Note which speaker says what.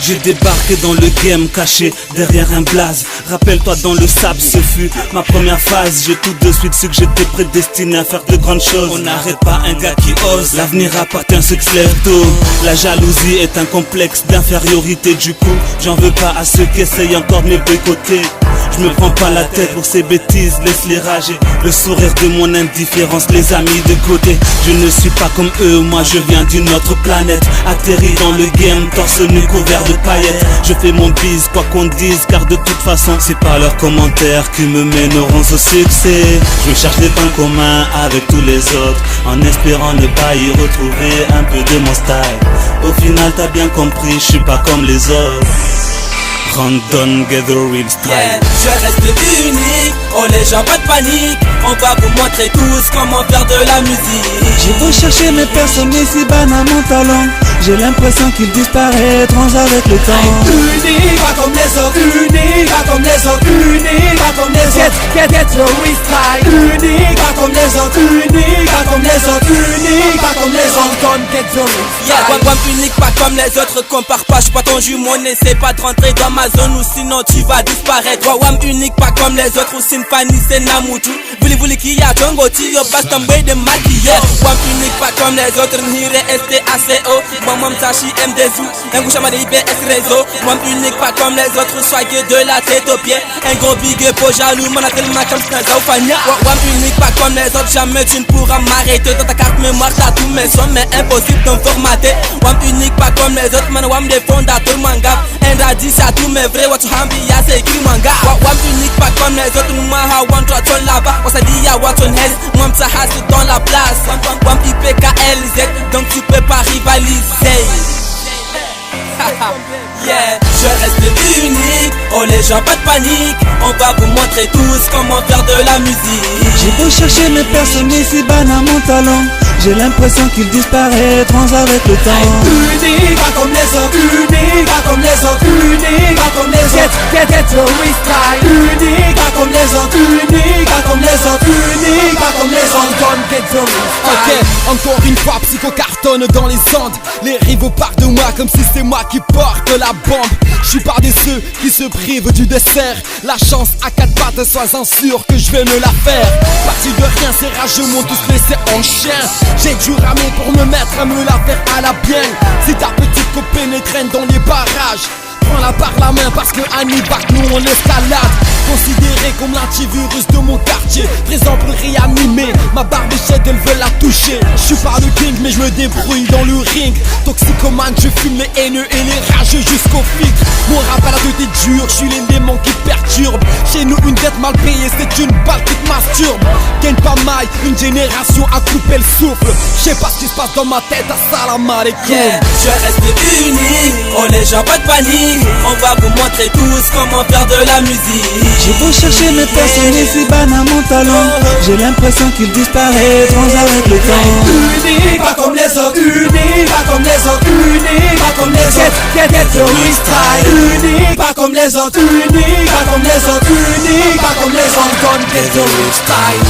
Speaker 1: J'ai débarqué dans le game caché derrière un blaze. Rappelle-toi dans le sable, ce fut ma première phase. J'ai tout de suite su que j'étais prédestiné à faire de grandes choses. On n'arrête pas un gars qui ose, l'avenir appartient à ceux qui se lèvent tôt. La jalousie est un complexe d'infériorité, du coup j'en veux pas à ceux qui essayent encore de me boycotter. Je me prends pas la tête pour ces bêtises, laisse-les rager. Le sourire de mon indifférence les a mis de côté. Je ne suis pas comme eux, moi je viens d'une autre planète. Atterri dans le game, torse nu couvert de paillettes. Je fais mon bise, quoi qu'on dise, car de toute façon c'est pas leurs commentaires qui me mèneront au succès. Je cherche des points communs avec tous les autres, en espérant ne pas y retrouver un peu de mon style. Au final t'as bien compris, je suis pas comme les autres. Random, get the real style.
Speaker 2: Yeah, je reste unique, oh les gens pas de panique. On va vous montrer tous comment faire de la musique.
Speaker 1: J'ai beau chercher mes personnes, mais si banal mon talent, j'ai l'impression qu'ils disparaîtront avec le temps.
Speaker 2: Unique, pas comme les autres. Unique, pas comme les autres. Unique, pas comme les autres. Get the real style. Unique, pas comme les autres. Unique, pas comme les autres. Unique, pas comme les autres. Don't get the real style. Yeah, wam unique, pas comme les autres. Compare pas, j'suis pas ton jumeau. N'essaie pas de rentrer dans ma zone ou sinon tu vas disparaître. Wam unique, pas comme les autres. Ou sin Fanny, c'est Namutu. Voulez qui y a Django, Tio, Baston, Bay de maquiller. Wam unique, pas comme les autres. N'iré STACO. Wam Tachi, MDZou. Un gouche à ma IBS réseau. Wam unique, pas comme les autres. Soyez de la tête aux pieds. Un gros big up au jaloux. Mon appel ma comme Snaza ou Fania. Wam unique, pas comme les autres. Jamais tu ne pourras m'arrêter. Dans ta carte mémoire, t'as tous mes sons, mais impossible d'en formater. Wam unique, pas comme les autres. Man, Wam des fondateurs manga. Un radis, c'est à tous mes vrais. What you hambi, ya c'est écrit manga. Wam unique, pas comme les autres. Nous maha, one trois ton là-bas. On s'est dit, ya what on head. Wam ça hasse dans la place. Wam IPKLZ. Donc tu peux pas rivaliser. Yeah, je reste unique, oh les gens pas de panique. On va vous montrer tous comment faire de la musique.
Speaker 1: J'ai beau chercher mes personnes, mais si banal mon talent, j'ai l'impression qu'ils disparaîtront avec le temps.
Speaker 2: Unique, pas comme les autres. Unique, pas comme les autres. Unique, pas comme les autres. Get the real style. Unique, pas comme les autres. Unique, pas comme les autres. Unique, pas comme les autres. Don't get the real style.
Speaker 3: Ok, encore une fois, Psycho cartonne dans les Andes. Les rivaux partent de moi comme si c'est moi qui porte la bombe. Je suis pas de ceux qui se privent du dessert. La chance à quatre pattes, sois-en sûr que je vais me la faire. Parti de rien, ces rageux m'ont tous laissé en chien. J'ai dû ramer pour me mettre à me la faire à la bien. Si ta petite copine traîne dans les barrages, prends-la par la main parce que Annie Bac, nous on l'escalade. Considéré comme l'antivirus de mon quartier, présent pour réanimer. Ma barbichette elle veut la toucher. Je suis pas le king mais je me débrouille dans le ring. Toxicomane, je fume les haineux et les rageux jusqu'au filtre. Mon rap à la tête est dur, je suis l'élément qui perturbe. Chez nous une dette mal payée c'est une balle qui te masturbe. Gagne pas maille, une génération a coupé le souffle. Je sais pas ce qui se passe dans ma tête, assalam alaikum.
Speaker 2: Yeah, je reste unique, oh les gens pas de panique. On va vous montrer tous comment faire de la musique.
Speaker 1: J'ai beau chercher mes personnes, mais si banal mon talent, j'ai l'impression qu'ils disparaîtront avec le temps.
Speaker 2: Unique, pas comme les autres. Unique, pas comme les autres. Unique, pas comme les autres. Get the real style. Unique, pas comme les autres. Unique, pas comme les autres. Unique, pas comme les autres. Don't get the real style.